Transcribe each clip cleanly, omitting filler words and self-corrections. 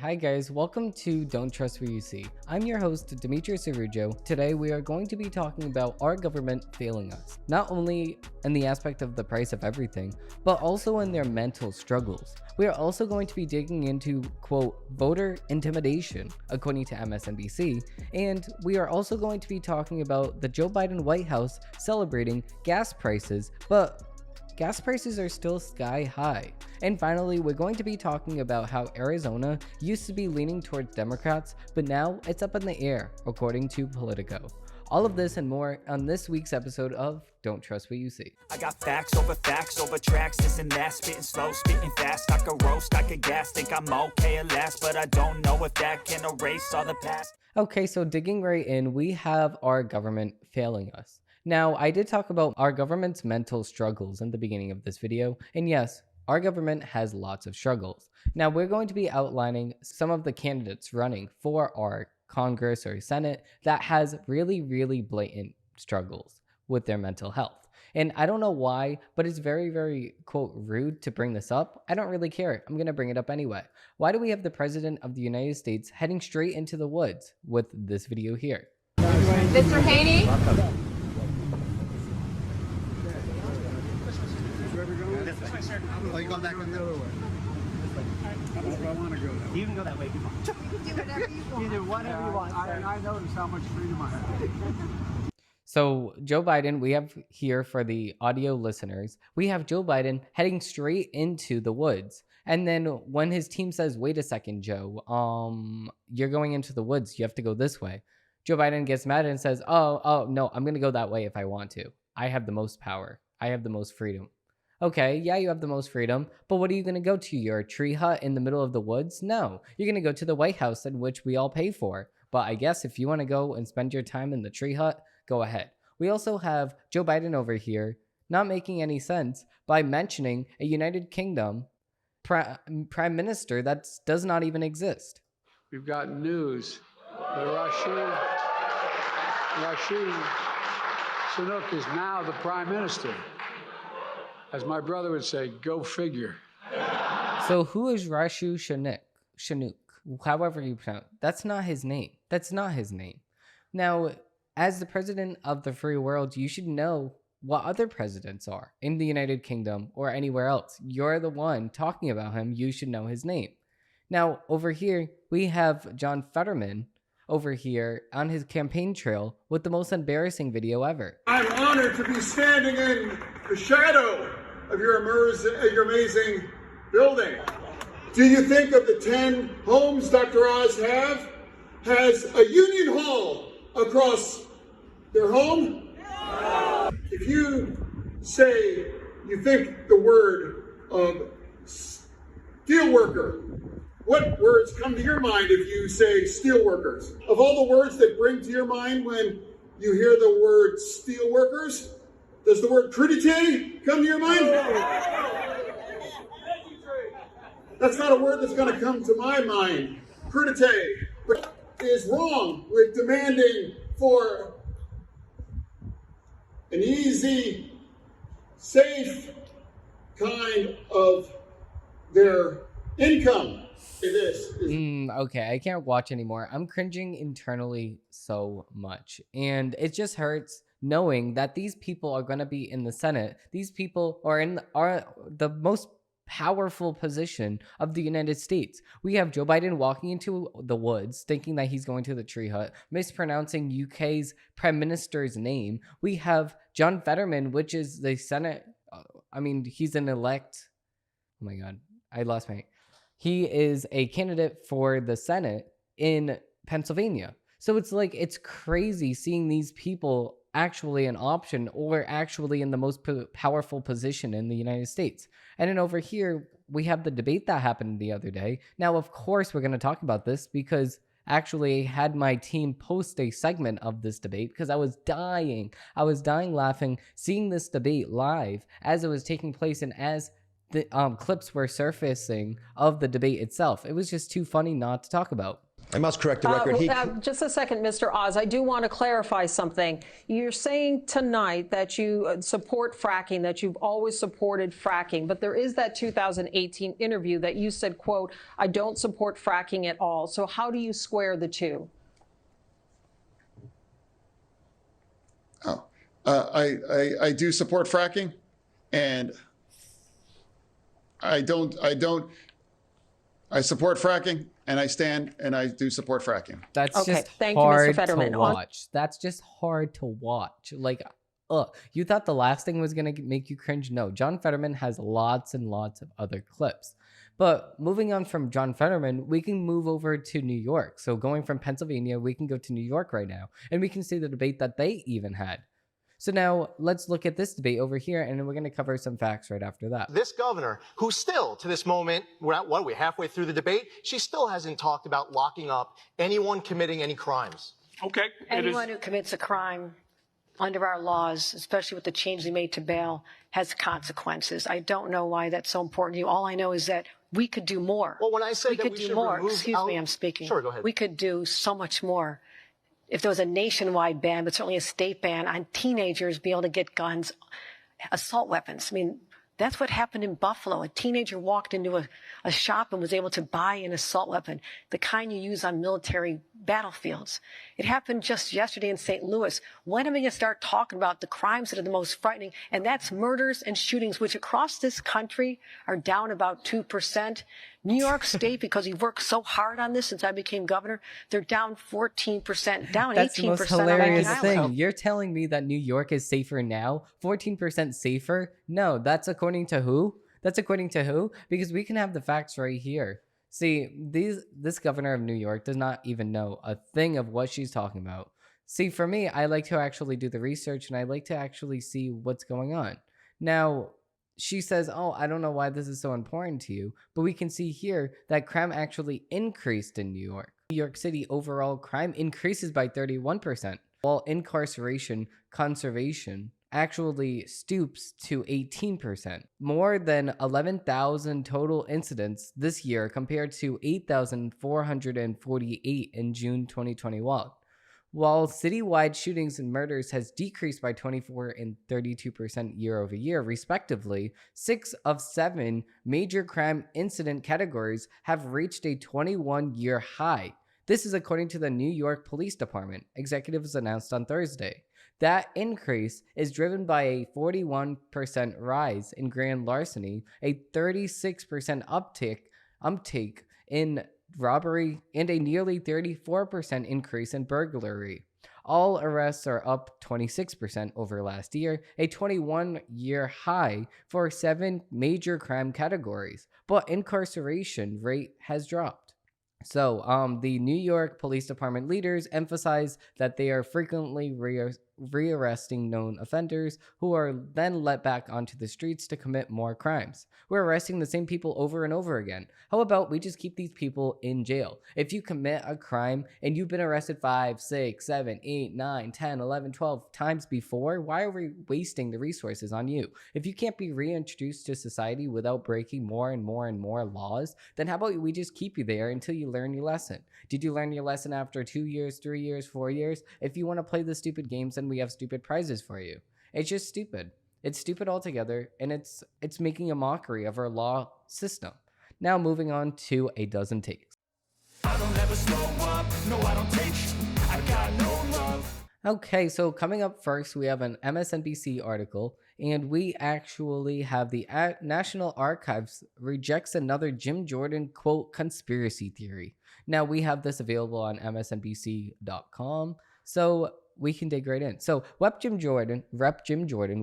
Hi guys, welcome to Don't Trust What You See. I'm your host, Demetrius Arujo. Today we are going to be talking about our government failing us, not only in the aspect of the price of everything, but also in their mental struggles. We are also going to be digging into, quote, voter intimidation, according to MSNBC, and we are also going to be talking about the Joe Biden White House celebrating gas prices, but gas prices are still sky high. And finally, we're going to be talking about how Arizona used to be leaning towards Democrats, but now it's up in the air, according to Politico. All of this and more on this week's episode of Don't Trust What You See. I got facts over tracks, this and that, spitting slow, spitting fast. I could roast, I could gas, think I'm okay at last, but I don't know if that can erase all the past. Okay, so digging right in, we have our government failing us. Now, I did talk about our government's mental struggles in the beginning of this video, and yes, our government has lots of struggles. Now, we're going to be outlining some of the candidates running for our Congress or Senate that has really blatant struggles with their mental health. And I don't know why, but it's very, quote, rude to bring this up. I don't really care. I'm going to bring it up anyway. Why do we have the President of the United States heading straight into the woods with this video here? Mr. Haney? Oh, you go back on the other way. I want to go that way. You can go that way if you want. You can do whatever you want. You do whatever you want. I notice how much freedom I have. So Joe Biden, we have here for the audio listeners, we have Joe Biden heading straight into the woods. And then when his team says, wait a second, Joe, you're going into the woods. You have to go this way. Joe Biden gets mad and says, oh, no, I'm going to go that way if I want to. I have the most power. I have the most freedom. Okay, yeah, you have the most freedom, but what are you going to go to? Your tree hut in the middle of the woods? No, you're going to go to the White House, in which we all pay for. But I guess if you want to go and spend your time in the tree hut, go ahead. We also have Joe Biden over here not making any sense by mentioning a United Kingdom prime minister that does not even exist. We've got news that Rashid Sunak is now the prime minister. As my brother would say, go figure. So who is Rashu Shanuk, however you pronounce it? That's not his name. That's not his name. Now, as the president of the free world, you should know what other presidents are in the United Kingdom or anywhere else. You're the one talking about him. You should know his name. Now, over here, we have John Fetterman over here on his campaign trail with the most embarrassing video ever. I'm honored to be standing in the shadow of your amazing building. Do you think of the 10 homes Dr. Oz has a union hall across their home? No. If you say you think the word of steelworker, what words come to your mind if you say steelworkers? Of all the words that bring to your mind when you hear the word steelworkers, does the word crudité come to your mind? That's not a word that's going to come to my mind. Crudité is wrong with demanding for an easy, safe kind of their income. Okay, I can't watch anymore. I'm cringing internally so much. And it just hurts knowing that these people are going to be in the Senate. These people are in the most powerful position of the United States. We have Joe Biden walking into the woods, thinking that he's going to the tree hut, mispronouncing UK's prime minister's name. We have John Fetterman, which is the Senate. He's an elect. Oh my God, I lost my... He is a candidate for the Senate in Pennsylvania. So it's like, it's crazy seeing these people actually an option or actually in the most powerful position in the United States. And then over here, we have the debate that happened the other day. Now, of course, we're going to talk about this because actually I had my team post a segment of this debate because I was dying. I was dying laughing, seeing this debate live as it was taking place and as the clips were surfacing of the debate itself. It was just too funny not to talk about. I must correct the record. Just a second, Mr. Oz. I do want to clarify something. You're saying tonight that you support fracking, that you've always supported fracking, but there is that 2018 interview that you said, quote, I don't support fracking at all. So how do you square the two? I do support fracking, and I support fracking, and I do support fracking. That's okay. just Thank hard you, Mr. Fetterman. to watch. That's just hard to watch. Like, you thought the last thing was going to make you cringe? No, John Fetterman has lots and lots of other clips. But moving on from John Fetterman, we can move over to New York. So going from Pennsylvania, we can go to New York right now, and we can see the debate that they even had. So now let's look at this debate over here, and then we're going to cover some facts right after that. This governor, who still, to this moment, we're halfway through the debate, she still hasn't talked about locking up anyone committing any crimes. Okay. Anyone who commits a crime under our laws, especially with the change we made to bail, has consequences. I don't know why that's so important to you. All I know is that we could do more. Well, when I say that we do should more, remove excuse me, I'm speaking. Sure, go ahead. We could do so much more. If there was a nationwide ban, but certainly a state ban on teenagers being able to get guns, assault weapons. I mean, that's what happened in Buffalo. A teenager walked into a shop and was able to buy an assault weapon, the kind you use on military battlefields. It happened just yesterday in St. Louis. When are we going to start talking about the crimes that are the most frightening? And that's murders and shootings, which across this country are down about 2%. New York State, because we've worked so hard on this since I became governor, they're down 14%, down 18%. That's the most hilarious thing. Island. You're telling me that New York is safer now? 14% safer? No, that's according to who? That's according to who? Because we can have the facts right here. See, this governor of New York does not even know a thing of what she's talking about. See, for me, I like to actually do the research, and I like to actually see what's going on. Now, she says, oh, I don't know why this is so important to you, but we can see here that crime actually increased in New York. New York City overall crime increases by 31%, while incarceration conservation actually stoops to 18%. More than 11,000 total incidents this year compared to 8,448 in June 2021. While citywide shootings and murders has decreased by 24% and 32% year over year, respectively, 6 of 7 major crime incident categories have reached a 21-year high. This is according to the New York Police Department. Executives announced on Thursday. That increase is driven by a 41% rise in grand larceny, a 36% uptake in robbery, and a nearly 34% increase in burglary. All arrests are up 26% over last year, a 21-year high for 7 major crime categories, but incarceration rate has dropped. So, the New York Police Department leaders emphasize that they are frequently rearresting known offenders who are then let back onto the streets to commit more crimes. We're arresting the same people over and over again. How about we just keep these people in jail? If you commit a crime and you've been arrested 5, 6, 7, 8, 9, 10, 11, 12 times before, why are we wasting the resources on you? If you can't be reintroduced to society without breaking more and more and more laws, then how about we just keep you there until you learn your lesson? Did you learn your lesson after 2 years, 3 years, 4 years? If you want to play the stupid games, then we have stupid prizes for you. It's just stupid. It's stupid altogether, and it's making a mockery of our law system. Now moving on to a dozen takes. I don't ever slow up, no I don't take I got no love. Okay, so coming up first, we have an MSNBC article, and we actually have the National Archives rejects another Jim Jordan, quote, conspiracy theory. Now, we have this available on MSNBC.com, so we can dig right in. So, Rep. Jim Jordan,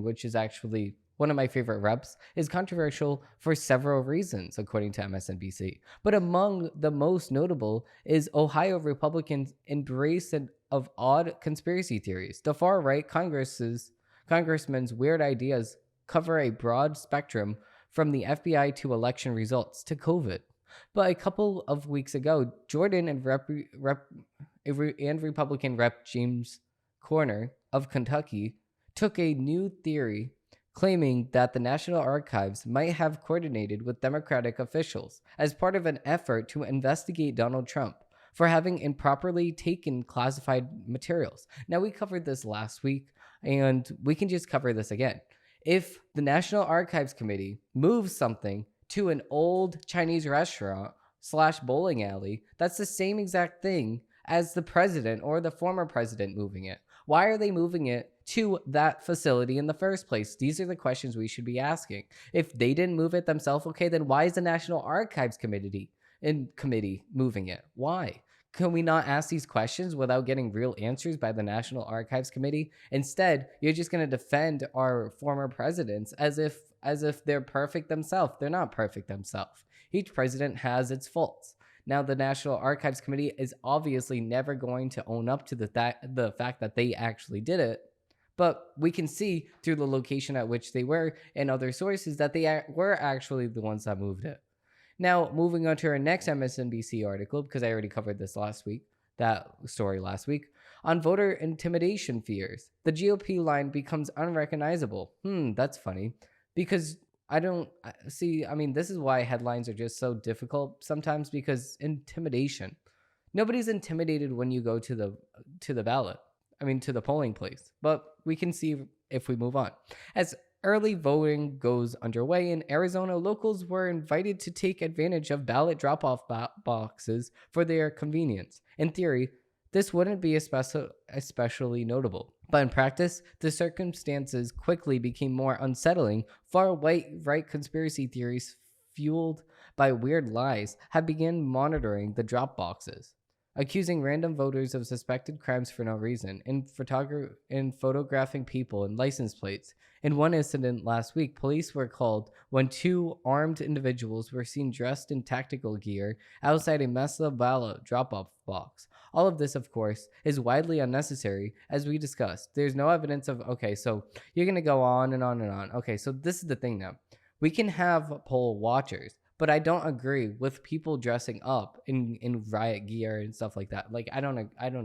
which is actually one of my favorite reps, is controversial for several reasons, according to MSNBC. But among the most notable is Ohio Republicans' embrace of odd conspiracy theories. The far-right congressman's weird ideas cover a broad spectrum from the FBI to election results to COVID. But a couple of weeks ago, Jordan and Republican Rep. James Corner of Kentucky took a new theory claiming that the National Archives might have coordinated with Democratic officials as part of an effort to investigate Donald Trump for having improperly taken classified materials. Now, we covered this last week, and we can just cover this again. If the National Archives Committee moves something to an old Chinese restaurant / bowling alley, that's the same exact thing as the president or the former president moving it. Why are they moving it to that facility in the first place? These are the questions we should be asking. If they didn't move it themselves, okay, then why is the National Archives Committee moving it? Why? Can we not ask these questions without getting real answers by the National Archives Committee? Instead, you're just going to defend our former presidents as if they're perfect themselves. They're not perfect themselves. Each president has its faults. Now, the National Archives Committee is obviously never going to own up to the fact that they actually did it, but we can see through the location at which they were and other sources that they were actually the ones that moved it. Now, moving on to our next MSNBC article, because I already covered this that story last week, on voter intimidation fears. The GOP line becomes unrecognizable. That's funny, because I don't see, this is why headlines are just so difficult sometimes, because intimidation. Nobody's intimidated when you go to the ballot. To the polling place. But we can see if we move on. As early voting goes underway in Arizona, locals were invited to take advantage of ballot drop-off boxes for their convenience. In theory, this wouldn't be especially notable. But in practice, the circumstances quickly became more unsettling. Far-right conspiracy theories fueled by weird lies have begun monitoring the drop boxes, accusing random voters of suspected crimes for no reason, in photographing people and license plates. In one incident last week, police were called when two armed individuals were seen dressed in tactical gear outside a massive ballot drop-off box. All of this, of course, is widely unnecessary, as we discussed. There's no evidence of, okay, so you're going to go on and on and on. Okay, so this is the thing now. We can have poll watchers, but I don't agree with people dressing up in riot gear and stuff like that. Like, I don't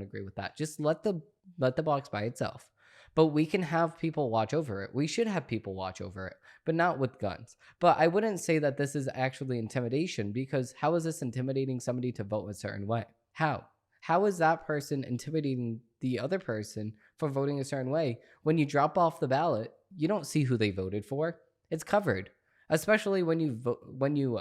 agree with that. Just let the box by itself. But we can have people watch over it. We should have people watch over it, but not with guns. But I wouldn't say that this is actually intimidation, because how is this intimidating somebody to vote a certain way? How? How is that person intimidating the other person for voting a certain way? When you drop off the ballot, you don't see who they voted for. It's covered. Especially when you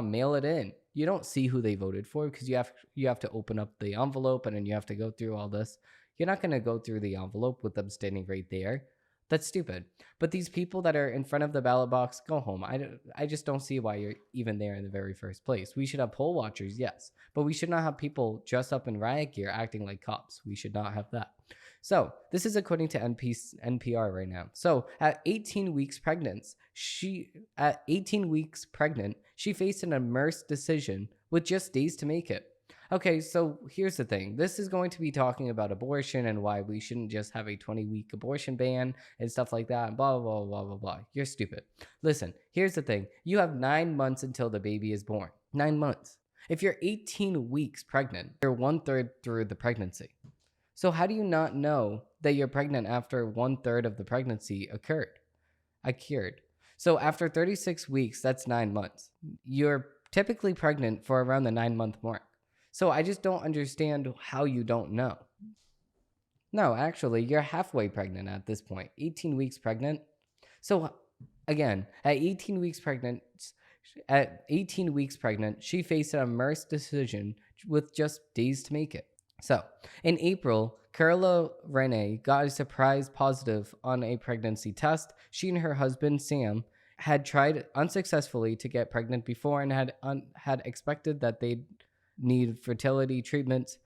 mail it in, you don't see who they voted for, because you have to open up the envelope and then you have to go through all this. You're not going to go through the envelope with them standing right there. That's stupid. But these people that are in front of the ballot box, go home. I just don't see why you're even there in the very first place. We should have poll watchers, yes, but we should not have people dressed up in riot gear acting like cops. We should not have that. So this is according to NPR right now. So at 18 weeks pregnant, she faced an immense decision with just days to make it. Okay, so here's the thing. This is going to be talking about abortion and why we shouldn't just have a 20-week abortion ban and stuff like that, and blah, blah, blah, blah, blah. You're stupid. Listen, here's the thing. You have 9 months until the baby is born. 9 months. If you're 18 weeks pregnant, you're 1/3 through the pregnancy. So how do you not know that you're pregnant after 1/3 of the pregnancy occurred? So after 36 weeks, that's 9 months. You're typically pregnant for around the 9-month mark. So I just don't understand how you don't know. No, actually, you're halfway pregnant at this point. 18 weeks pregnant. So again, at 18 weeks pregnant, she faced an immense decision with just days to make it. So in April, Carla Renee got a surprise positive on a pregnancy test. She and her husband, Sam, had tried unsuccessfully to get pregnant before and had expected that they'd need fertility treatments.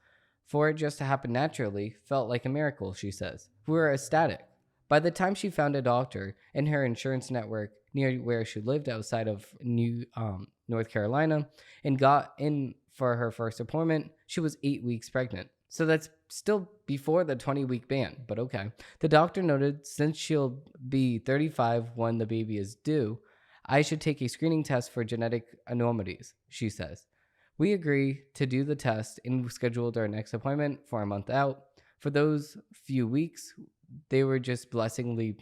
For it just to happen naturally felt like a miracle, she says. We were ecstatic. By the time she found a doctor in her insurance network near where she lived outside of North Carolina and got in for her first appointment, she was 8 weeks pregnant. So that's still before the 20-week ban, but okay. The doctor noted, since she'll be 35 when the baby is due, I should take a screening test for genetic anomalies, she says. We agree to do the test and scheduled our next appointment for a month out. For those few weeks, they were just blissfully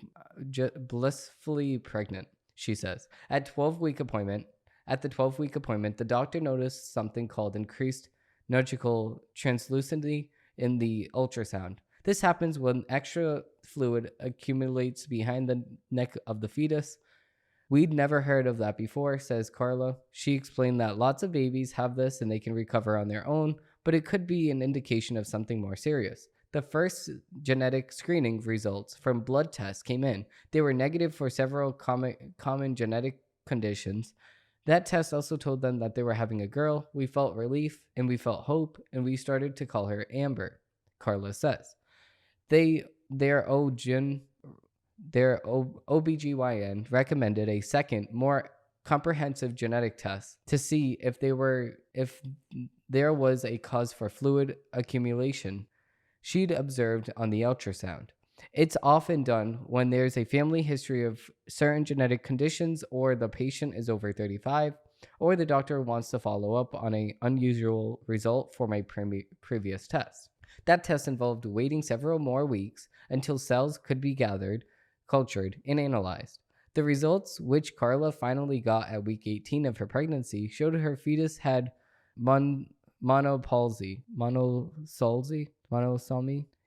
pregnant, she says. At the 12-week appointment, the doctor noticed something called increased neurological translucency in the ultrasound. This happens when extra fluid accumulates behind the neck of the fetus. We'd never heard of that before, says Carla. She explained that lots of babies have this and they can recover on their own, but it could be an indication of something more serious. The first genetic screening results from blood tests came in. They were negative for several common genetic conditions. That test also told them that they were having a girl. We felt relief and we felt hope, and we started to call her Amber, Carla says. Their OBGYN recommended a second, more comprehensive genetic test to see if there was a cause for fluid accumulation she'd observed on the ultrasound. It's often done when there's a family history of certain genetic conditions, or the patient is over 35, or the doctor wants to follow up on an unusual result from a previous test. That test involved waiting several more weeks until cells could be gathered, cultured, and analyzed. The results, which Carla finally got at week 18 of her pregnancy, showed her fetus had monosomy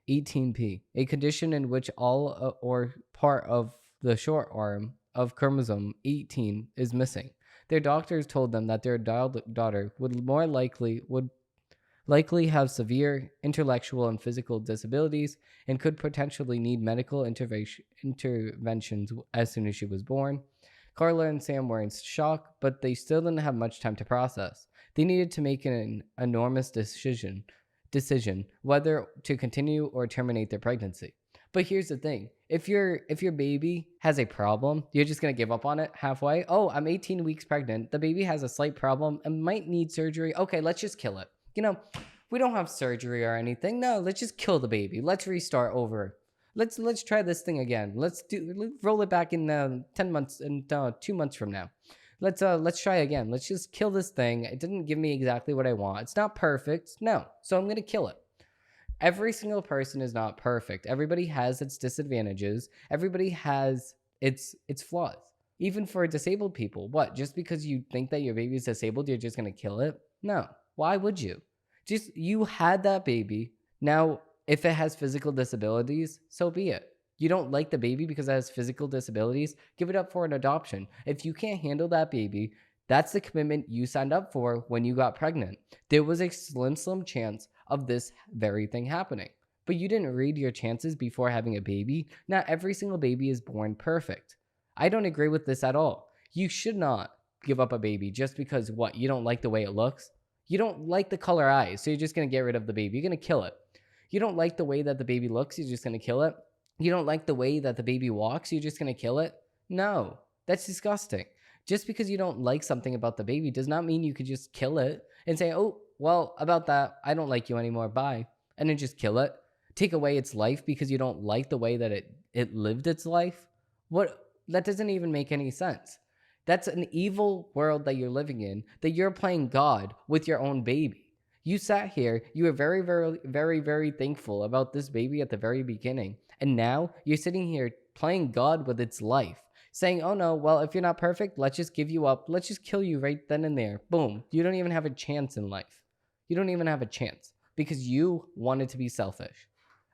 18p, a condition in which all or part of the short arm of chromosome 18 is missing. Their doctors told them that their daughter would likely have severe intellectual and physical disabilities and could potentially need medical interventions as soon as she was born. Carla and Sam were in shock, but they still didn't have much time to process. They needed to make an enormous decision whether to continue or terminate their pregnancy. But here's the thing. If your baby has a problem, you're just going to give up on it halfway. Oh, I'm 18 weeks pregnant. The baby has a slight problem and might need surgery. Okay, let's just kill it. We don't have surgery or anything. No, let's just kill the baby. Let's restart over. Let's try this thing again. Let's roll it back in 10 months and 2 months from now. Let's try again. Let's just kill this thing. It didn't give me exactly what I want. It's not perfect. No. So I'm going to kill it. Every single person is not perfect. Everybody has its disadvantages. Everybody has its flaws. Even for disabled people. What? Just because you think that your baby is disabled, you're just going to kill it? No. Why would you? You had that baby. Now, if it has physical disabilities, so be it. You don't like the baby because it has physical disabilities, give it up for an adoption. If you can't handle that baby, that's the commitment you signed up for when you got pregnant. There was a slim chance of this very thing happening. But you didn't read your chances before having a baby. Not every single baby is born perfect. I don't agree with this at all. You should not give up a baby just because you don't like the way it looks. You don't like the color eyes, so you're just going to get rid of the baby. You're going to kill it. You don't like the way that the baby looks, you're just going to kill it. You don't like the way that the baby walks, you're just going to kill it. No, that's disgusting. Just because you don't like something about the baby does not mean you could just kill it and say, oh, well, about that, I don't like you anymore, bye. And then just kill it. Take away its life because you don't like the way that it lived its life. That doesn't even make any sense. That's an evil world that you're living in, that you're playing God with your own baby. You sat here, you were very, very, very, very thankful about this baby at the very beginning. And now you're sitting here playing God with its life, saying, oh no, well, if you're not perfect, let's just give you up. Let's just kill you right then and there. Boom. You don't even have a chance in life. You don't even have a chance because you wanted to be selfish.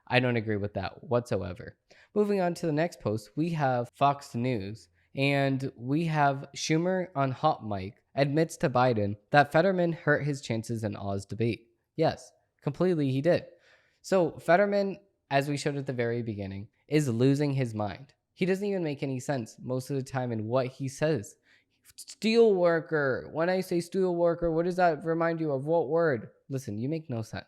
I don't agree with that whatsoever. Moving on to the next post, we have Fox News. And we have Schumer on hot mic admits to Biden that Fetterman hurt his chances in Oz debate. Yes, completely he did. So Fetterman, as we showed at the very beginning, is losing his mind. He doesn't even make any sense most of the time in what he says. Steel worker. When I say steel worker, what does that remind you of? What word? Listen, you make no sense.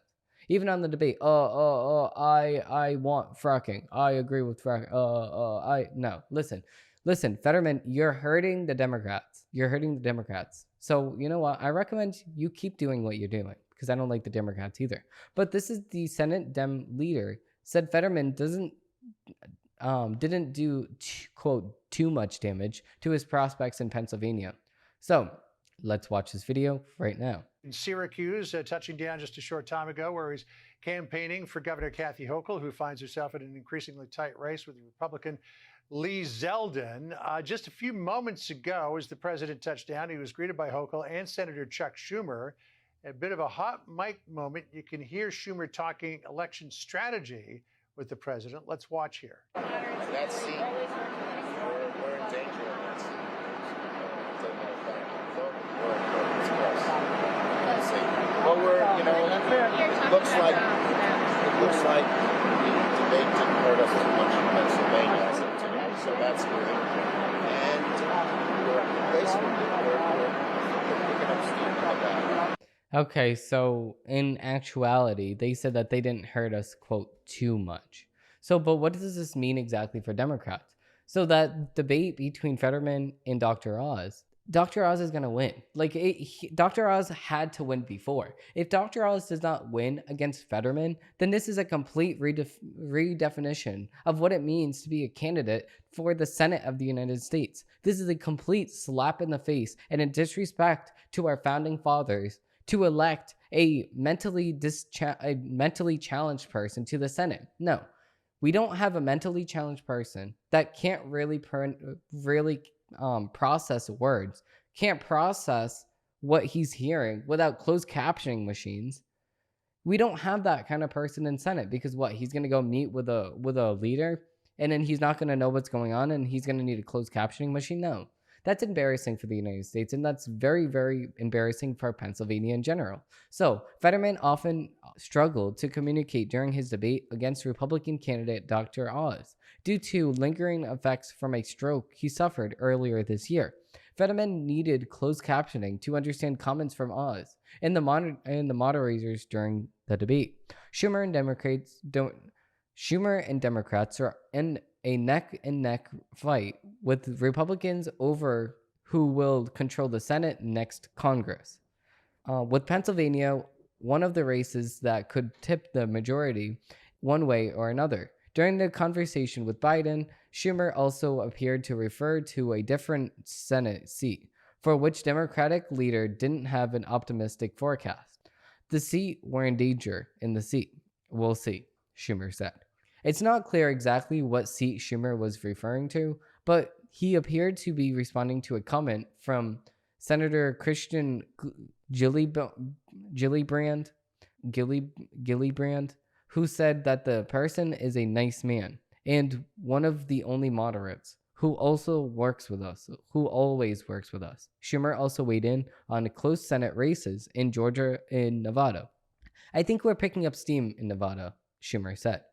Even on the debate, I want fracking. I agree with fracking. No, Listen, Fetterman, you're hurting the Democrats. So, you know what? I recommend you keep doing what you're doing because I don't like the Democrats either. But this is the Senate Dem leader said Fetterman didn't do, quote, too much damage to his prospects in Pennsylvania. So let's watch this video right now. In Syracuse, touching down just a short time ago, where he's campaigning for Governor Kathy Hochul, who finds herself in an increasingly tight race with the Republican Lee Zeldin. Just a few moments ago, as the president touched down, he was greeted by Hochul and Senator Chuck Schumer A bit of a hot mic moment. You can hear Schumer talking election strategy with the president. Let's watch here. That seat, we're in danger of that seat. Well, it looks like the debate didn't hurt us as much in Pennsylvania as it did, so that's good. And we're picking up steam on that. Okay, so in actuality, they said that they didn't hurt us, quote, too much. So, but what does this mean exactly for Democrats? So that debate between Fetterman and Dr. Oz is going to win. Dr. Oz had to win before. If Dr. Oz does not win against Fetterman, then this is a complete redefinition of what it means to be a candidate for the Senate of the United States. This is a complete slap in the face and a disrespect to our founding fathers to elect a mentally challenged person to the Senate. No, we don't have a mentally challenged person that can't really process words, can't process what he's hearing without closed captioning machines. We don't have that kind of person in Senate because what? He's going to go meet with a leader and then he's not going to know what's going on and he's going to need a closed captioning machine? No. That's embarrassing for the United States, and that's very, very embarrassing for Pennsylvania in general. So, Fetterman often struggled to communicate during his debate against Republican candidate Dr. Oz due to lingering effects from a stroke he suffered earlier this year. Fetterman needed closed captioning to understand comments from Oz and the moderators during the debate. Schumer and Democrats are in a neck-and-neck fight with Republicans over who will control the Senate next Congress. With Pennsylvania, one of the races that could tip the majority one way or another. During the conversation with Biden, Schumer also appeared to refer to a different Senate seat, for which Democratic leader didn't have an optimistic forecast. The seat were in danger in the seat. We'll see, Schumer said. It's not clear exactly what seat Schumer was referring to, but he appeared to be responding to a comment from Senator Christian Gillibrand, who said that the person is a nice man and one of the only moderates who always works with us. Schumer also weighed in on close Senate races in Georgia and Nevada. I think we're picking up steam in Nevada, Schumer said.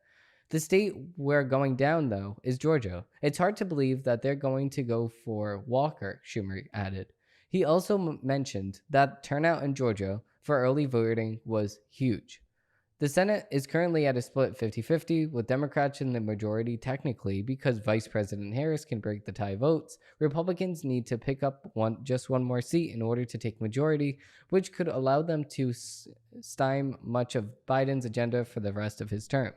The state we're going down, though, is Georgia. It's hard to believe that they're going to go for Walker, Schumer added. He also mentioned that turnout in Georgia for early voting was huge. The Senate is currently at a split 50-50, with Democrats in the majority technically because Vice President Harris can break the tie votes. Republicans need to pick up just one more seat in order to take majority, which could allow them to stymie much of Biden's agenda for the rest of his term.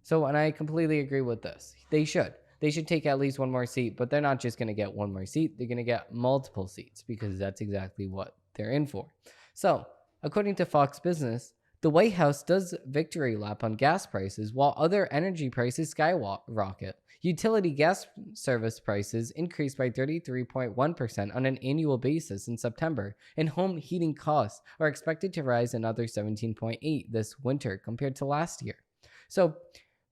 So, and I completely agree with this. They should take at least one more seat, but they're not just going to get one more seat. They're going to get multiple seats because that's exactly what they're in for. So, according to Fox Business, the White House does victory lap on gas prices while other energy prices skyrocket. Utility gas service prices increased by 33.1% on an annual basis in September, and home heating costs are expected to rise another 17.8% this winter compared to last year. So,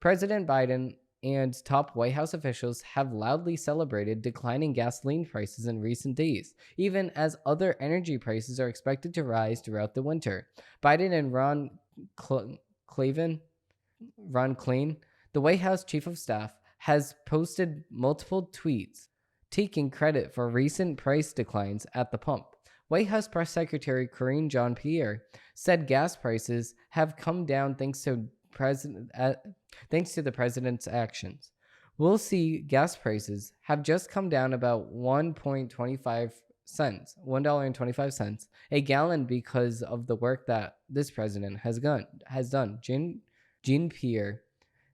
President Biden and top White House officials have loudly celebrated declining gasoline prices in recent days, even as other energy prices are expected to rise throughout the winter. Biden and Ron Klain, the White House chief of staff, has posted multiple tweets taking credit for recent price declines at the pump. White House Press Secretary Karine Jean-Pierre said gas prices have come down thanks to the president's actions. We'll see gas prices have just come down about $1.25 a gallon because of the work that this president has done. Jean-Pierre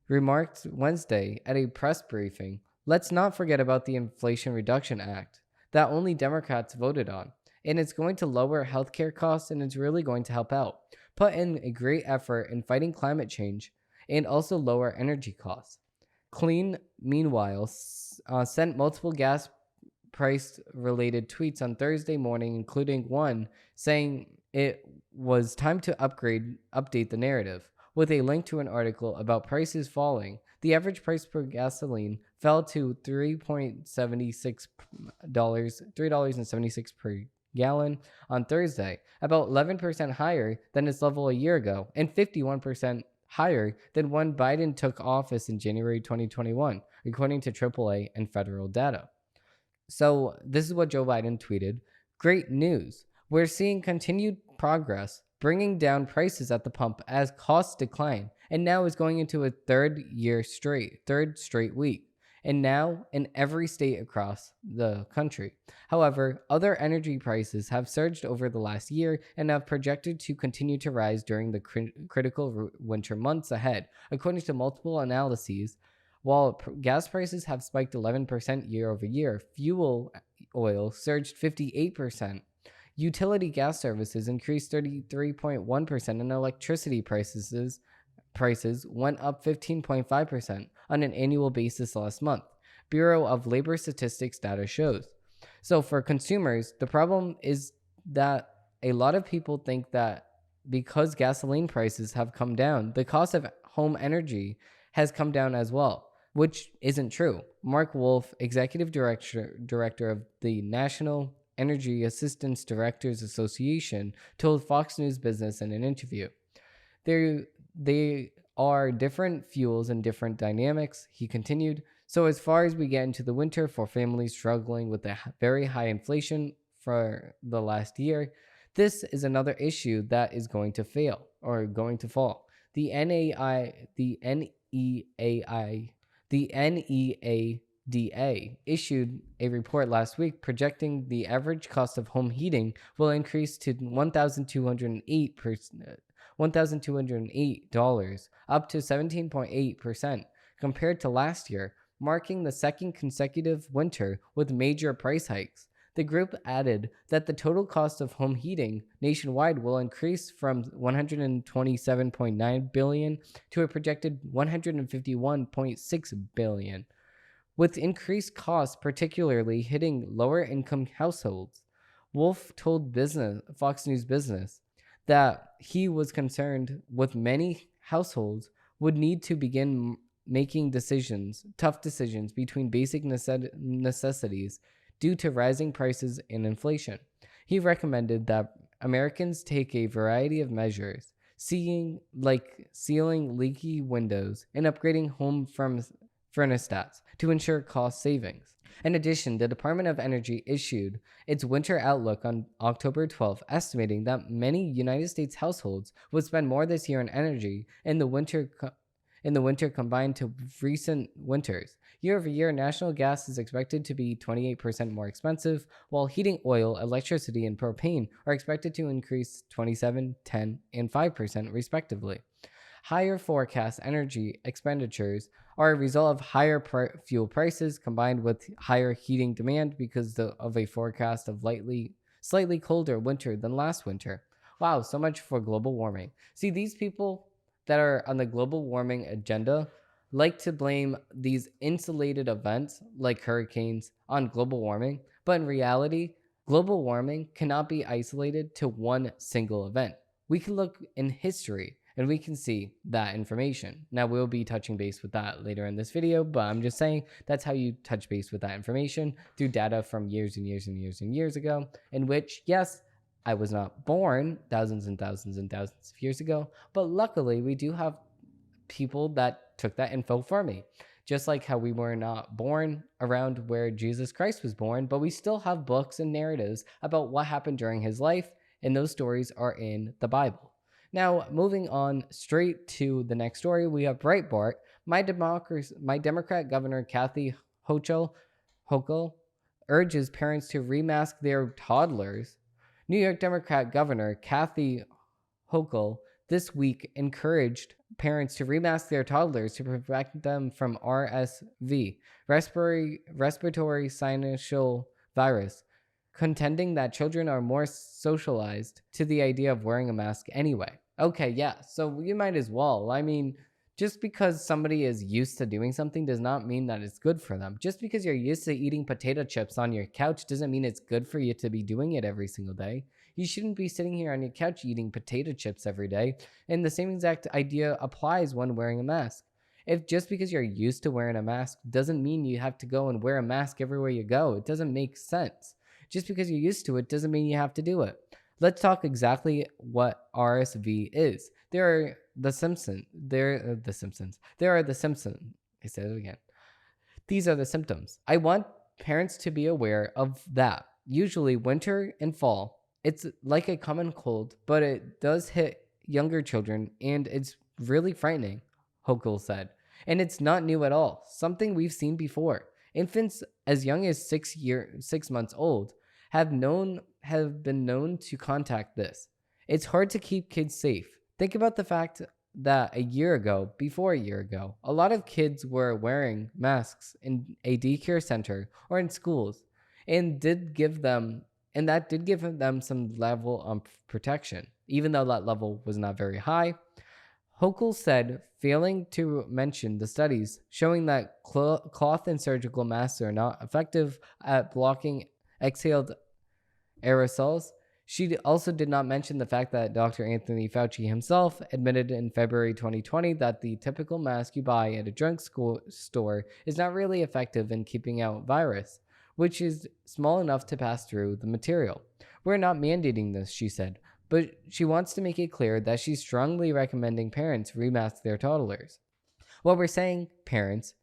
remarked Wednesday at a press briefing, "Let's not forget about the Inflation Reduction Act that only Democrats voted on. And it's going to lower healthcare costs and it's really going to help out. Put in a great effort in fighting climate change and also lower energy costs." Clean, meanwhile, sent multiple gas price related tweets on Thursday morning, including one saying it was time to update the narrative. With a link to an article about prices falling, the average price per gasoline fell to $3.76 per gallon on Thursday, about 11% higher than its level a year ago, and 51% higher than when Biden took office in January 2021, according to AAA and federal data. So this is what Joe Biden tweeted. Great news. We're seeing continued progress, bringing down prices at the pump as costs decline, and now is going into a third straight week, and now in every state across the country. However, other energy prices have surged over the last year and have projected to continue to rise during the critical winter months ahead, according to multiple analyses. While gas prices have spiked 11% year over year, fuel oil surged 58%. Utility gas services increased 33.1%, and electricity prices went up 15.5% on an annual basis last month, Bureau of Labor Statistics data shows. So for consumers, the problem is that a lot of people think that because gasoline prices have come down, the cost of home energy has come down as well, which isn't true. Mark Wolf, executive director of the National Energy Assistance Directors Association, told Fox News Business in an interview. They are different fuels and different dynamics, he continued. So as far as we get into the winter, for families struggling with the very high inflation for the last year, this is another issue that is going to fall. The NEADA issued a report last week projecting the average cost of home heating will increase to $1,208, up to 17.8% compared to last year, marking the second consecutive winter with major price hikes. The group added that the total cost of home heating nationwide will increase from $127.9 billion to a projected $151.6 billion, with increased costs particularly hitting lower-income households. Wolf told Fox News Business that he was concerned with many households would need to begin making tough decisions between basic necessities due to rising prices and inflation. He recommended that Americans take a variety of measures, sealing leaky windows and upgrading home thermostats to ensure cost savings. In addition, the Department of Energy issued its winter outlook on October 12th, estimating that many United States households would spend more this year on energy in the winter combined to recent winters. Year over year, national gas is expected to be 28% more expensive, while heating oil, electricity, and propane are expected to increase 27%, 10%, and 5% respectively. Higher forecast energy expenditures are a result of higher fuel prices combined with higher heating demand because of a forecast of slightly colder winter than last winter. Wow, so much for global warming. See, these people that are on the global warming agenda like to blame these insulated events like hurricanes on global warming, but in reality, global warming cannot be isolated to one single event. We can look in history and we can see that information. Now, we'll be touching base with that later in this video, but I'm just saying that's how you touch base with that information, through data from years and years and years and years ago, in which, yes, I was not born thousands and thousands and thousands of years ago, but luckily we do have people that took that info for me. Just like how we were not born around where Jesus Christ was born, but we still have books and narratives about what happened during his life, and those stories are in the Bible. Now, moving on straight to the next story, we have Breitbart. My Democrat Governor Kathy Hochul urges parents to remask their toddlers. New York Democrat Governor Kathy Hochul this week encouraged parents to remask their toddlers to protect them from RSV, respiratory syncytial virus, contending that children are more socialized to the idea of wearing a mask anyway. Okay, yeah, so you might as well. I mean, just because somebody is used to doing something does not mean that it's good for them. Just because you're used to eating potato chips on your couch doesn't mean it's good for you to be doing it every single day. You shouldn't be sitting here on your couch eating potato chips every day. And the same exact idea applies when wearing a mask. If just because you're used to wearing a mask doesn't mean you have to go and wear a mask everywhere you go. It doesn't make sense. Just because you're used to it doesn't mean you have to do it. Let's talk exactly what RSV is. There are the Simpsons. There are the Simpsons. I said it again. These are the symptoms. I want parents to be aware of that. Usually winter and fall, it's like a common cold, but it does hit younger children and it's really frightening, Hochul said. And it's not new at all, something we've seen before. Infants as young as 6 months old have been known to contact this. It's hard to keep kids safe. Think about the fact that before a year ago, a lot of kids were wearing masks in a daycare center or in schools, and that did give them some level of protection, even though that level was not very high. Hochul said, failing to mention the studies showing that cloth and surgical masks are not effective at blocking exhaled aerosols. She also did not mention the fact that Dr. Anthony Fauci himself admitted in February 2020 that the typical mask you buy at a drug store is not really effective in keeping out virus, which is small enough to pass through the material. We're not mandating this, she said, but she wants to make it clear that she's strongly recommending parents remask their toddlers. What we're saying, parents,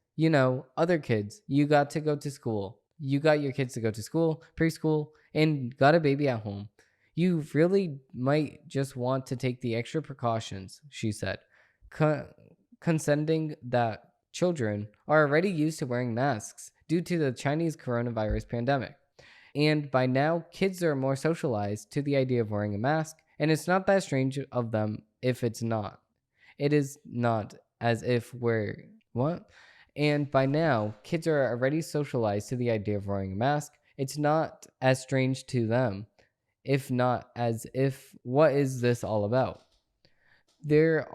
other kids, you got to go to school. You got your kids to go to school, preschool, and got a baby at home. You really might just want to take the extra precautions, she said, consenting that children are already used to wearing masks due to the Chinese coronavirus pandemic. And by now, kids are more socialized to the idea of wearing a mask, and it's not that strange of them if it's not. It is not as if we're... What? And by now, kids are already socialized to the idea of wearing a mask. It's not as strange to them, if not as if, what is this all about? There's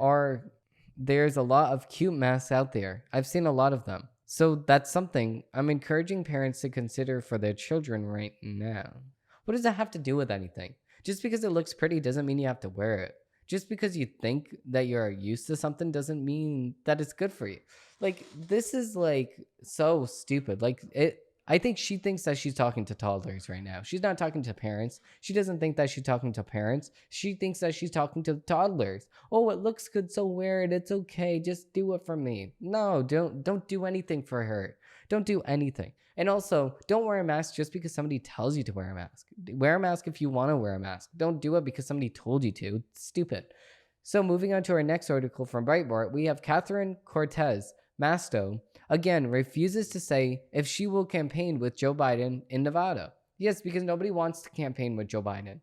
a lot of cute masks out there. I've seen a lot of them. So that's something I'm encouraging parents to consider for their children right now. What does that have to do with anything? Just because it looks pretty doesn't mean you have to wear it. Just because you think that you're used to something doesn't mean that it's good for you. Like, this is so stupid. I think she thinks that she's talking to toddlers right now. She's not talking to parents. She doesn't think that she's talking to parents. She thinks that she's talking to toddlers. Oh, it looks good, so wear it. It's okay. Just do it for me. No, don't do anything for her. Don't do anything. And also, don't wear a mask just because somebody tells you to wear a mask. Wear a mask if you want to wear a mask. Don't do it because somebody told you to. It's stupid. So moving on to our next article from Breitbart, we have Catherine Cortez Masto again refuses to say if she will campaign with Joe Biden in Nevada. Yes, because nobody wants to campaign with Joe Biden.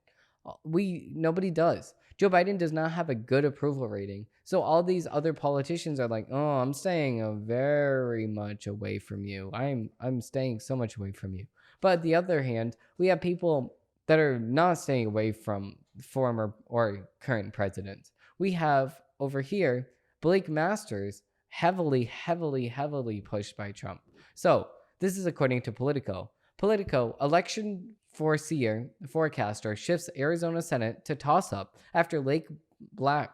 Nobody does. Joe Biden does not have a good approval rating. So all these other politicians are like, oh, I'm staying very much away from you. I'm staying so much away from you. But on the other hand, we have people that are not staying away from former or current presidents. We have over here Blake Masters, heavily pushed by Trump. So this is according to Politico. Politico, election forecaster shifts Arizona Senate to toss-up after late Blake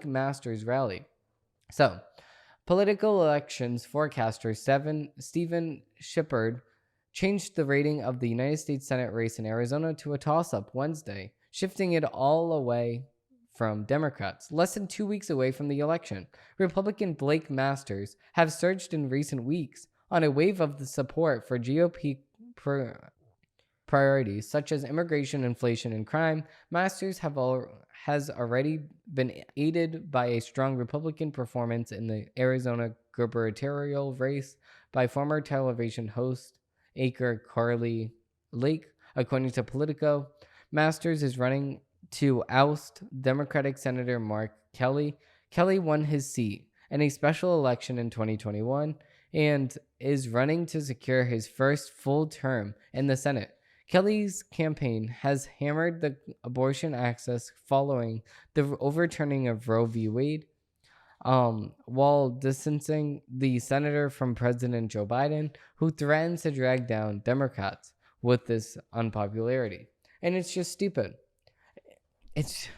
Masters rally. So, political elections forecaster Stephen Shepard changed the rating of the United States Senate race in Arizona to a toss-up Wednesday, shifting it all away from Democrats, less than 2 weeks away from the election. Republican Blake Masters have surged in recent weeks on a wave of the support for GOP priorities such as immigration, inflation, and crime. Masters has already been aided by a strong Republican performance in the Arizona gubernatorial race by former television host Aker Carly Lake, according to Politico. Masters is running to oust Democratic Senator Mark Kelly. Kelly won his seat in a special election in 2021 and is running to secure his first full term in the Senate. Kelly's campaign has hammered the abortion access following the overturning of Roe v. Wade, while distancing the senator from President Joe Biden, who threatens to drag down Democrats with this unpopularity. And it's just stupid. It's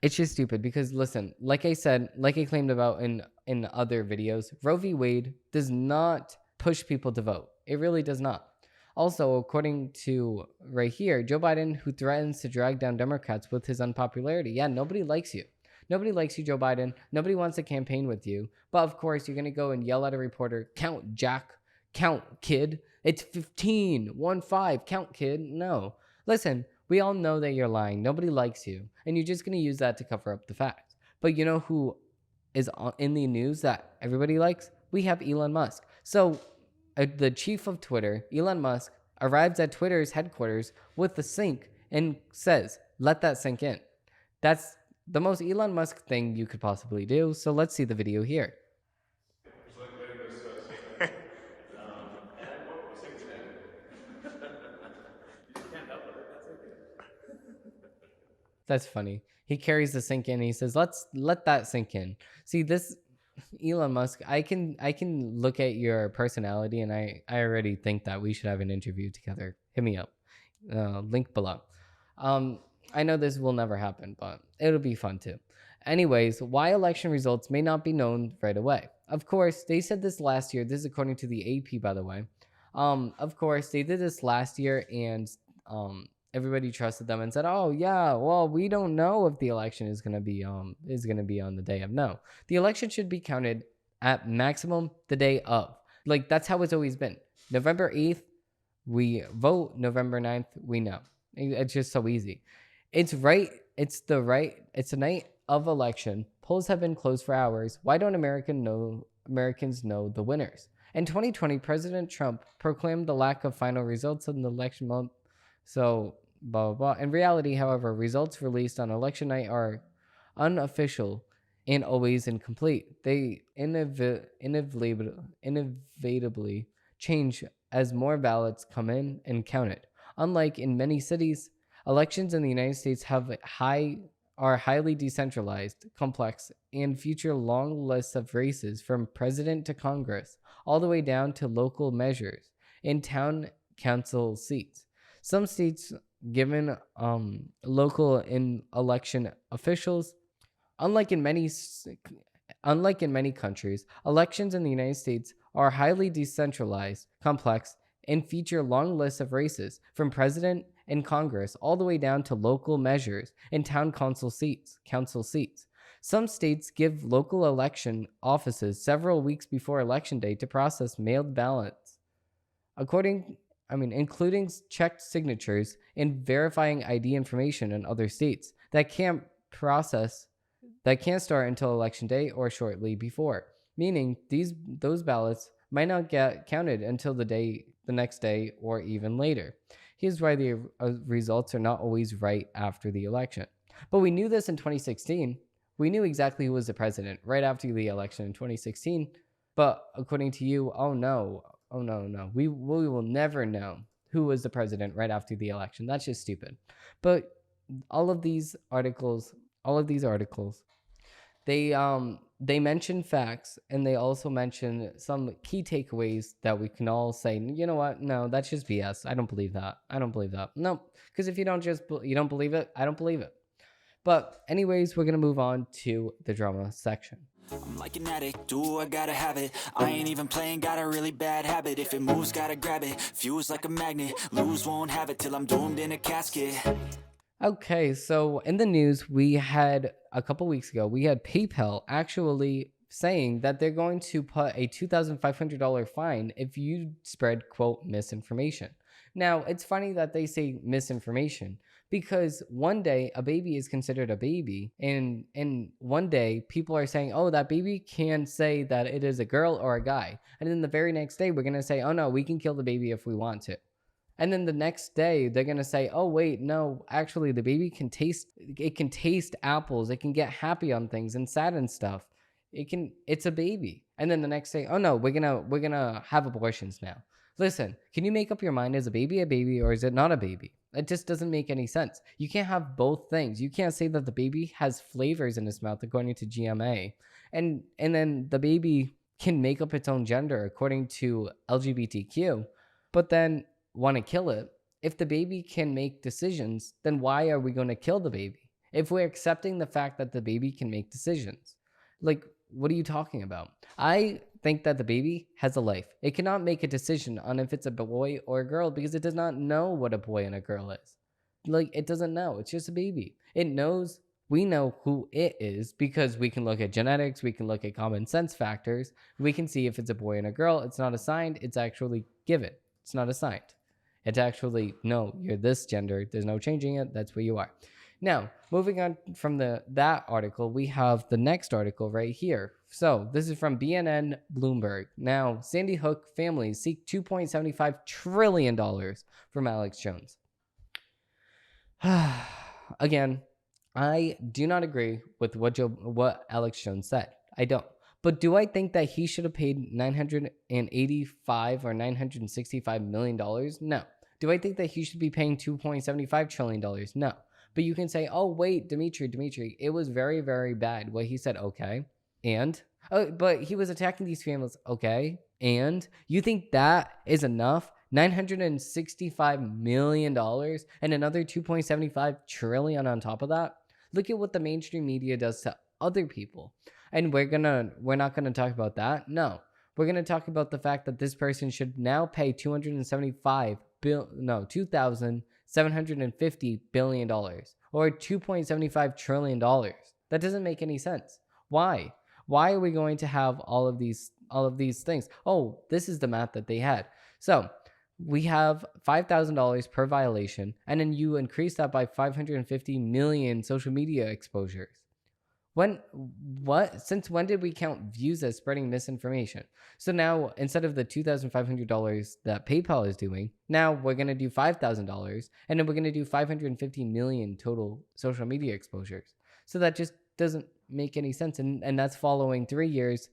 just stupid because listen, like I said, like I claimed about in other videos, Roe v. Wade does not push people to vote. It really does not. Also, according to right here, Joe Biden, who threatens to drag down Democrats with his unpopularity. Yeah, nobody likes you. Nobody likes you, Joe Biden. Nobody wants to campaign with you. But of course, you're going to go and yell at a reporter, count, Jack, count, kid. It's 15, 1-5, count, kid. No. Listen, we all know that you're lying. Nobody likes you. And you're just going to use that to cover up the facts. But you know who is in the news that everybody likes? We have Elon Musk. So the chief of Twitter, Elon Musk, arrives at Twitter's headquarters with the sink and says, let that sink in. That's the most Elon Musk thing you could possibly do. So let's see the video here. That's funny. He carries the sink in and he says, let that sink in. See, this Elon Musk, I can look at your personality and I already think that we should have an interview together. Hit me up. Link below. I know this will never happen, but it'll be fun too. Anyways, why election results may not be known right away. Of course, they said this last year. This is according to the AP, by the way. Of course, they did this last year and everybody trusted them and said, "Oh yeah, well, we don't know if the election is gonna be on the day of." No, the election should be counted at maximum the day of. Like that's how it's always been. November 8th, we vote. November 9th, we know. It's just so easy. It's right. It's the night of election. Polls have been closed for hours. Why don't Americans know the winners? In 2020, President Trump proclaimed the lack of final results in the election month. So, blah, blah, blah. In reality, however, results released on election night are unofficial and always incomplete. They inevitably change as more ballots come in and counted. Unlike in many cities, elections in the United States are highly decentralized, complex, and feature long lists of races from president to Congress, all the way down to local measures and town council seats. Some states given local election officials. Unlike in many countries, elections in the United States are highly decentralized, complex, and feature long lists of races from president and Congress all the way down to local measures and town council seats. Some states give local election offices several weeks before election day to process mailed ballots. Including checked signatures and verifying ID information in other states that can't start until election day or shortly before, meaning those ballots might not get counted until the next day or even later. Here's why the results are not always right after the election. But we knew this in 2016. We knew exactly who was the president right after the election in 2016. But according to you, oh no, we will never know who was the president right after the election. That's just stupid. But all of these articles, they mention facts and they also mention some key takeaways that we can all say, you know what? No, that's just BS. I don't believe that. No, because if you don't believe it, I don't believe it. But anyways, we're going to move on to the drama section. I'm like an addict, do I gotta have it. I ain't even playing, got a really bad habit. If it moves, gotta grab it. Fuse like a magnet, lose, won't have it till I'm doomed in a casket. Okay, so in the news, we had a couple weeks ago, we had PayPal actually saying that they're going to put a $2,500 fine if you spread, quote, misinformation. Now, it's funny that they say misinformation because one day a baby is considered a baby, and one day people are saying, oh, that baby can say that it is a girl or a guy. And then the very next day, we're going to say, oh, no, we can kill the baby if we want to. And then the next day, they're going to say, oh, wait, no, actually, the baby can taste apples. It can get happy on things and sad and stuff. It's a baby. And then the next day, oh, no, we're going to have abortions now. Listen, can you make up your mind? Is a baby, or is it not a baby? It just doesn't make any sense. You can't have both things. You can't say that the baby has flavors in its mouth according to GMA. And then the baby can make up its own gender according to LGBTQ, but then want to kill it if the baby can make decisions, then why are we going to kill the baby? If we're accepting the fact that the baby can make decisions, like, what are you talking about? I think that the baby has a life. It cannot make a decision on if it's a boy or a girl because it does not know what a boy and a girl is. Like, it doesn't know. It's just a baby. It knows. We know who it is because we can look at genetics. We can look at common sense factors. We can see if it's a boy and a girl. It's not assigned. It's actually given. It's not assigned. It's actually, no, you're this gender. There's no changing it. That's where you are. Now, moving on from that article, we have the next article right here. So this is from BNN Bloomberg. Now, Sandy Hook families seek $2.75 trillion from Alex Jones. Again, I do not agree with what Alex Jones said. I don't. But do I think that he should have paid $985 or $965 million? No. Do I think that he should be paying $2.75 trillion? No. But you can say, oh, wait, Dimitri, it was very, very bad what he said. Okay. And? Oh, but he was attacking these families. Okay. And? You think that is enough? $965 million and another $2.75 trillion on top of that? Look at what the mainstream media does to other people. And we're not gonna talk about that. No. We're gonna talk about the fact that this person should now pay $2.75 billion or $2.75 trillion. That doesn't make any sense. Why? Why are we going to have all of these things? Oh, this is the math that they had. So we have $5,000 per violation, and then you increase that by 550 million social media exposures. Since when did we count views as spreading misinformation? So now, instead of the $2,500 that PayPal is doing, now we're going to do $5,000, and then we're going to do 550 million total social media exposures. So that just doesn't make any sense. And that's following 3 years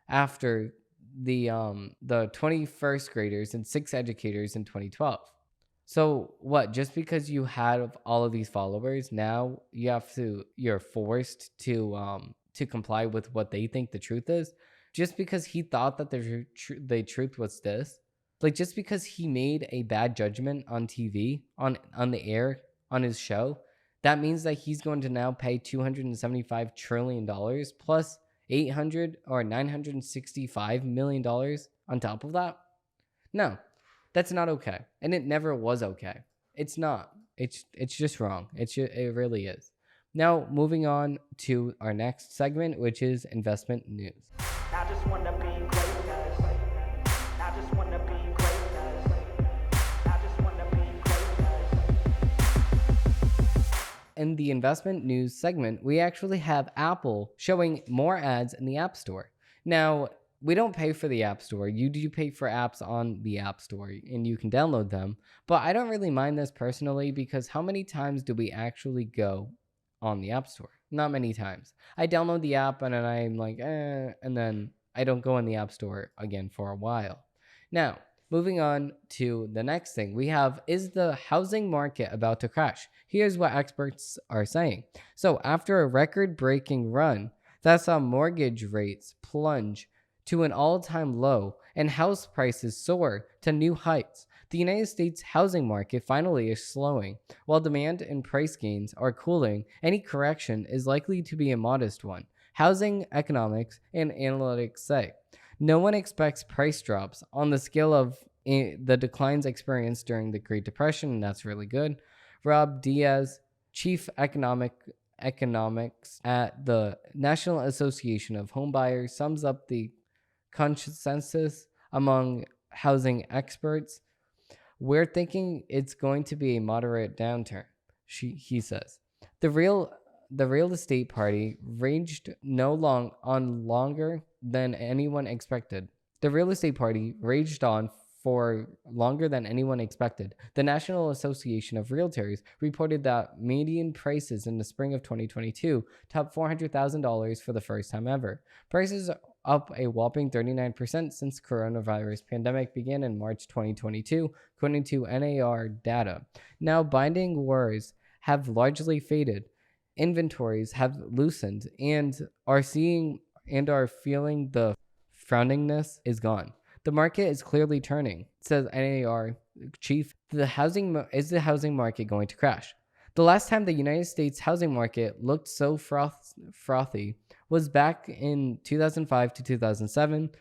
after the 21st graders and 6 educators in 2012. So what, just because you had all of these followers, now you're forced to comply with what they think the truth is, just because he thought that the truth was this? Like, just because he made a bad judgment on TV, on the air, on his show, that means that he's going to now pay $275 trillion plus $800 or $965 million on top of that? No, that's not okay. And it never was okay. It's not. It's just wrong. It really is. Now, moving on to our next segment, which is investment news. I just wanna be great, guys. I just wanna be great, guys. I just wanna be great, guys. In the investment news segment, we actually have Apple showing more ads in the App Store. Now, we don't pay for the App Store. You do pay for apps on the App Store, and you can download them. But I don't really mind this personally, because how many times do we actually go on the App Store? Not many times. I download the app, and then I'm like, and then I don't go in the App Store again for a while. Now, moving on to the next thing we have is the housing market about to crash. Here's what experts are saying. So after a record-breaking run that saw mortgage rates plunge to an all-time low and house prices soar to new heights, the United States housing market finally is slowing. While demand and price gains are cooling, any correction is likely to be a modest one. Housing economics and analytics say. No one expects price drops on the scale of the declines experienced during the Great Depression, and that's really good. Rob Diaz, chief economics at the National Association of Home Buyers, sums up the consensus among housing experts. We're thinking it's going to be a moderate downturn, he says. The real estate party raged longer than anyone expected. The real estate party raged on for longer than anyone expected. The National Association of Realtors reported that median prices in the spring of 2022 topped $400,000 for the first time ever. Prices are up a whopping 39% since coronavirus pandemic began in March 2022, according to NAR data. Now, binding wars have largely faded. Inventories have loosened and are feeling the frowningness is gone. The market is clearly turning, says NAR Chief, the housing market going to crash? The last time the United States housing market looked so frothy was back in 2005 to 2007.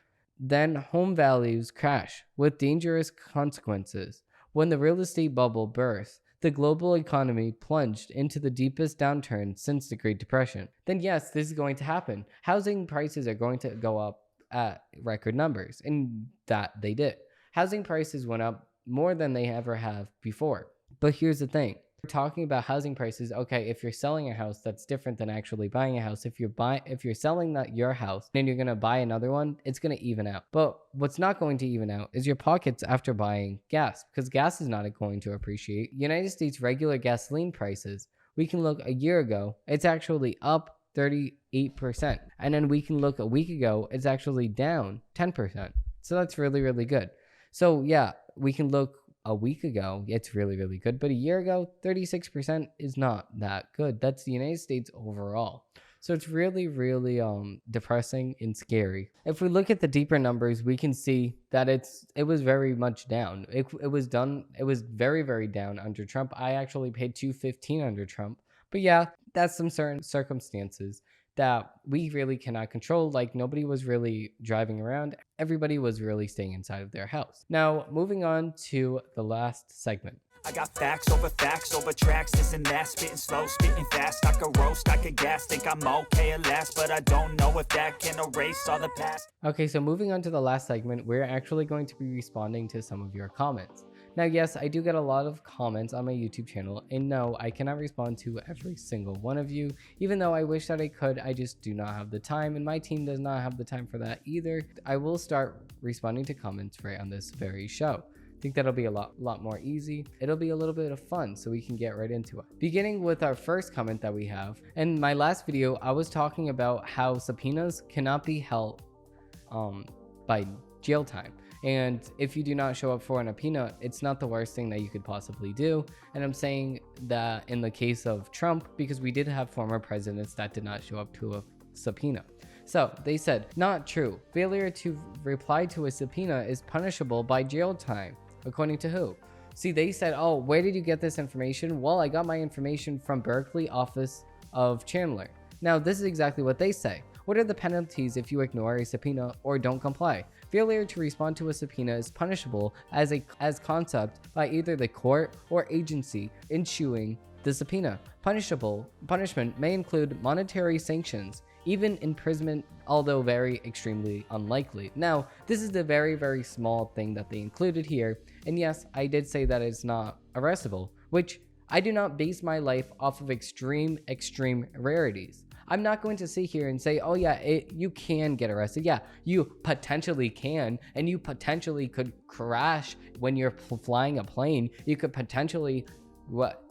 Then home values crashed with dangerous consequences. When the real estate bubble burst, the global economy plunged into the deepest downturn since the Great Depression. Then yes, this is going to happen. Housing prices are going to go up at record numbers, and that they did. Housing prices went up more than they ever have before. But here's the thing. We're talking about housing prices. Okay, if you're selling a house, that's different than actually buying a house. If you're selling your house and you're going to buy another one, it's going to even out. But what's not going to even out is your pockets after buying gas, because gas is not going to appreciate. United States regular gasoline prices, we can look a year ago, it's actually up 38%. And then we can look a week ago, it's actually down 10%. So that's really, really good. So yeah, we can look a week ago, it's really, really good. But a year ago, 36% is not that good. That's the United States overall. So it's really, really depressing and scary. If we look at the deeper numbers, we can see that it was very much down. It was very, very down under Trump. I actually paid $215 under Trump. But yeah, that's some certain circumstances that we really cannot control. Like, nobody was really driving around. Everybody was really staying inside of their house. Now, moving on to the last segment. I got facts over tracks, this and that, spitting slow, spitting fast. I could roast, I could gas, think I'm okay at last, but I don't know if that can erase all the past. Okay, so moving on to the last segment, we're actually going to be responding to some of your comments. Now, yes, I do get a lot of comments on my YouTube channel, and no, I cannot respond to every single one of you. Even though I wish that I could, I just do not have the time, and my team does not have the time for that either. I will start responding to comments right on this very show. I think that'll be a lot more easy. It'll be a little bit of fun, so we can get right into it. Beginning with our first comment that we have. In my last video, I was talking about how subpoenas cannot be held by jail time. And if you do not show up for an subpoena, it's not the worst thing that you could possibly do. And I'm saying that in the case of Trump, because we did have former presidents that did not show up to a subpoena. So they said, not true. Failure to reply to a subpoena is punishable by jail time. According to who? See, they said, oh, where did you get this information? Well, I got my information from Berkeley office of Chandler. Now, this is exactly what they say. What are the penalties if you ignore a subpoena or don't comply? Failure to respond to a subpoena is punishable as concept by either the court or agency issuing the subpoena. Punishment may include monetary sanctions, even imprisonment, although very extremely unlikely. Now, this is the very, very small thing that they included here. And yes, I did say that it's not arrestable, which I do not base my life off of extreme rarities. I'm not going to sit here and say, oh yeah, you can get arrested. Yeah, you potentially can, and you potentially could crash when you're flying a plane. You could potentially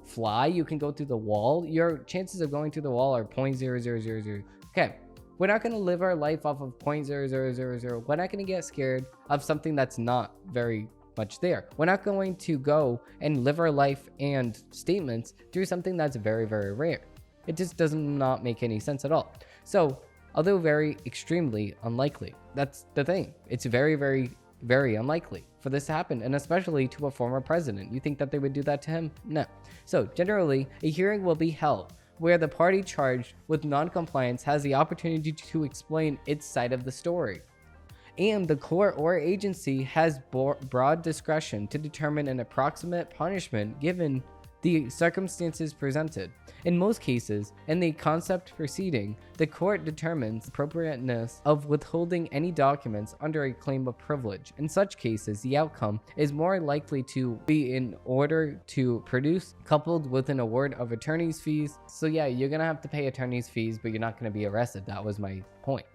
fly. You can go through the wall. Your chances of going through the wall are 0.0000. Okay, we're not going to live our life off of 0.0000. We're not going to get scared of something that's not very much there. We're not going to go and live our life and statements through something that's very, very rare. It just does not make any sense at all. So, although very extremely unlikely, that's the thing. It's very, very, very unlikely for this to happen, and especially to a former president. You think that they would do that to him? No. So, generally, a hearing will be held where the party charged with non-compliance has the opportunity to explain its side of the story. And the court or agency has broad discretion to determine an approximate punishment given the circumstances presented. In most cases, in the concept proceeding, the court determines the appropriateness of withholding any documents under a claim of privilege. In such cases, the outcome is more likely to be in order to produce, coupled with an award of attorney's fees. So yeah, you're gonna have to pay attorney's fees, but you're not gonna be arrested. That was my point.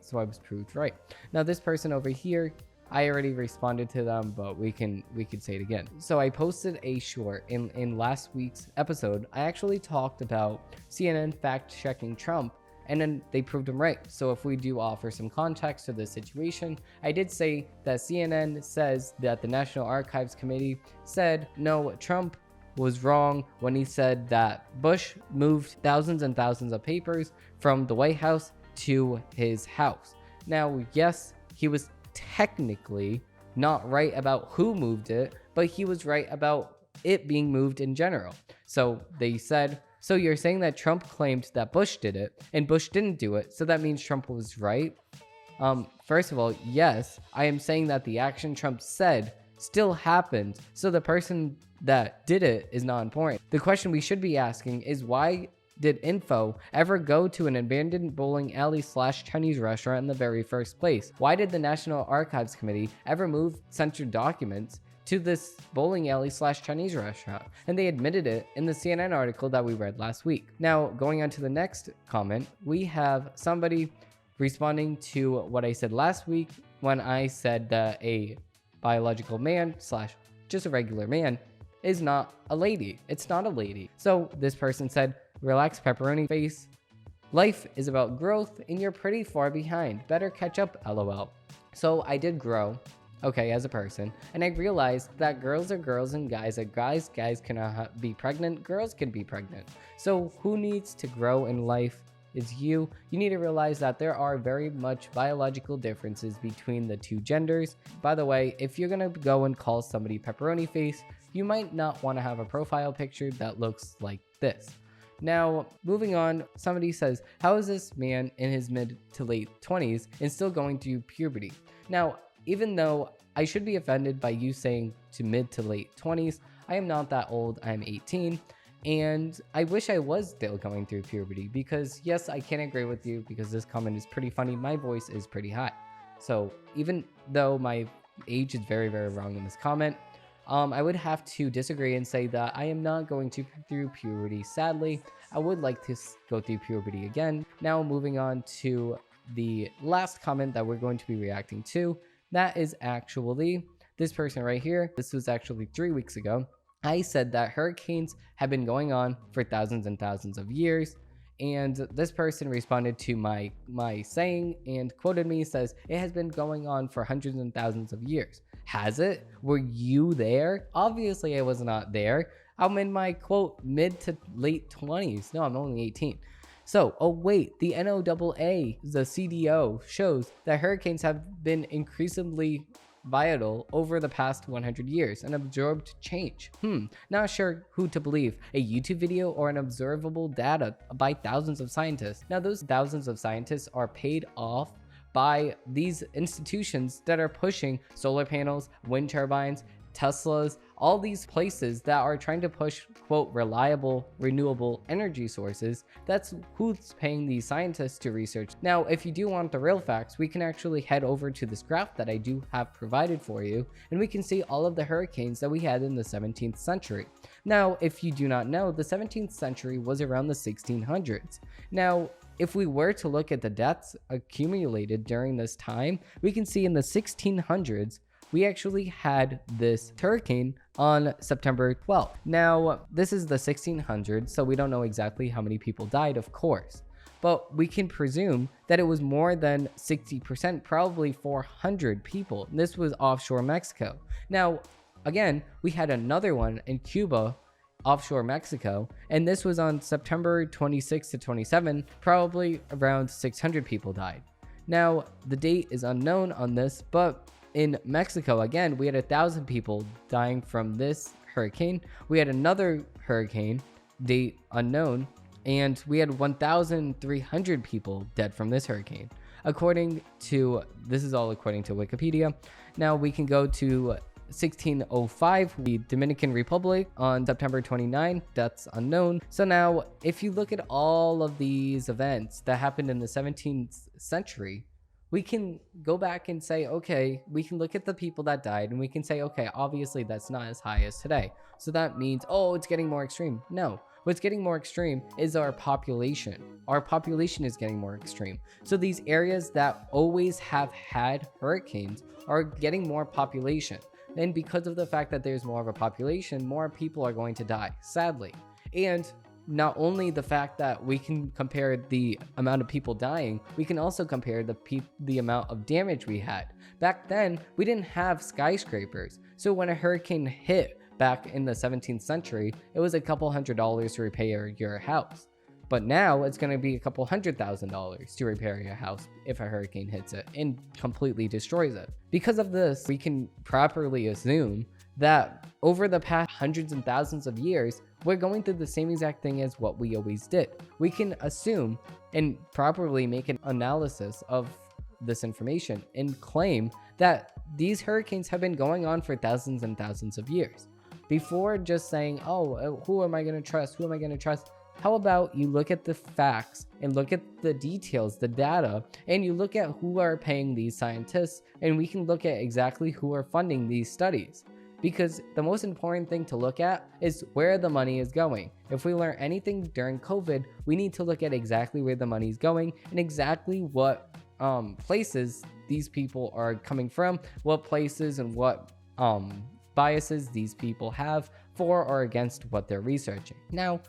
So I was proved right. Now this person over here, I already responded to them, but we could say it again. So I posted a short in last week's episode. I actually talked about CNN fact-checking Trump, and then they proved him right. So if we do offer some context to this situation, I did say that CNN says that the National Archives Committee said, no, Trump was wrong when he said that Bush moved thousands and thousands of papers from the White House to his house. Now, yes, he was technically not right about who moved it, but he was right about it being moved in general. So they said, so you're saying that Trump claimed that Bush did it and Bush didn't do it, so that means Trump was right? First of all, yes, I am saying that the action Trump said still happened, so the person that did it is not important. The question we should be asking is, why did info ever go to an abandoned bowling alley / Chinese restaurant in the very first place? Why did the National Archives Committee ever move censored documents to this bowling alley / Chinese restaurant? And they admitted it in the CNN article that we read last week. Now, going on to the next comment, we have somebody responding to what I said last week when I said that a biological man / just a regular man is not a lady. It's not a lady. So this person said, relax, pepperoni face. Life is about growth and you're pretty far behind. Better catch up, lol. So I did grow, okay, as a person, and I realized that girls are girls and guys are guys. Guys cannot be pregnant. Girls can be pregnant. So who needs to grow in life? Is you. You need to realize that there are very much biological differences between the two genders. By the way, if you're gonna go and call somebody pepperoni face, you might not want to have a profile picture that looks like this. Now, moving on, somebody says, how is this man in his mid to late 20s and still going through puberty? Now, even though I should be offended by you saying to mid to late 20s, I am not that old. I'm 18. And I wish I was still going through puberty, because yes, I can agree with you, because this comment is pretty funny. My voice is pretty high. So even though my age is very, very wrong in this comment, I would have to disagree and say that I am not going through puberty. Sadly, I would like to go through puberty again. Now, moving on to the last comment that we're going to be reacting to, that is actually this person right here. This was actually 3 weeks ago. I said that hurricanes have been going on for thousands and thousands of years, and this person responded to my saying and quoted me, says, it has been going on for hundreds and thousands of years. Has it? Were you there? Obviously I was not there. I'm in my quote mid to late 20s. No, I'm only 18. So, oh wait, the NOAA, the CDO, shows that hurricanes have been increasingly vital over the past 100 years and absorbed change. Not sure who to believe, a YouTube video or an observable data by thousands of scientists. Now, those thousands of scientists are paid off by these institutions that are pushing solar panels, wind turbines, Teslas, all these places that are trying to push, quote, reliable, renewable energy sources. That's who's paying these scientists to research. Now, if you do want the real facts, we can actually head over to this graph that I do have provided for you, and we can see all of the hurricanes that we had in the 17th century. Now, if you do not know, the 17th century was around the 1600s. Now, if we were to look at the deaths accumulated during this time, we can see in the 1600s, we actually had this hurricane on September 12th. Now, this is the 1600s, so we don't know exactly how many people died, of course, but we can presume that it was more than 60%, probably 400 people. This was offshore Mexico. Now, again, we had another one in Cuba, offshore Mexico, and this was on September 26 to 27, probably around 600 people died. Now, the date is unknown on this, but in Mexico, again, we had 1,000 people dying from this hurricane. We had another hurricane, date unknown, and we had 1,300 people dead from this hurricane. This is all according to Wikipedia. Now we can go to 1605, the Dominican Republic on September 29, deaths unknown. So now, if you look at all of these events that happened in the 17th century, we can go back and say, okay, we can look at the people that died and we can say, okay, obviously that's not as high as today. So that means, oh, it's getting more extreme. No, what's getting more extreme is our population. Our population is getting more extreme. So these areas that always have had hurricanes are getting more population. And because of the fact that there's more of a population, more people are going to die, sadly. And not only the fact that we can compare the amount of people dying, we can also compare the amount of damage we had. Back then, we didn't have skyscrapers. So when a hurricane hit back in the 17th century, it was a couple $100s to repair your house. But now it's going to be a couple $100,000 to repair your house if a hurricane hits it and completely destroys it. Because of this, we can properly assume that over the past hundreds and thousands of years, we're going through the same exact thing as what we always did. We can assume and properly make an analysis of this information and claim that these hurricanes have been going on for thousands and thousands of years. Before just saying, oh, who am I going to trust? Who am I going to trust? How about you look at the facts and look at the details, the data, and you look at who are paying these scientists, and we can look at exactly who are funding these studies. Because the most important thing to look at is where the money is going. If we learn anything during COVID, we need to look at exactly where the money is going and exactly what places these people are coming from, what places and what biases these people have for or against what they're researching. Now,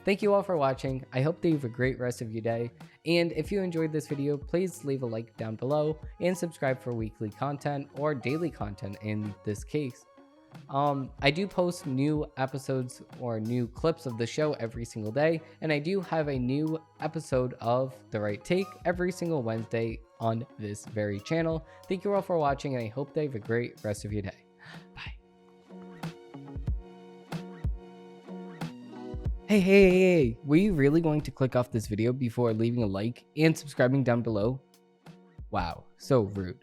thank you all for watching. I hope that you have a great rest of your day. And if you enjoyed this video, please leave a like down below and subscribe for weekly content or daily content in this case. I do post new episodes or new clips of the show every single day, and I do have a new episode of The Right Take every single Wednesday on this very channel. Thank you all for watching, and I hope that you have a great rest of your day. Bye. Hey, were you really going to click off this video before leaving a like and subscribing down below? Wow, so rude.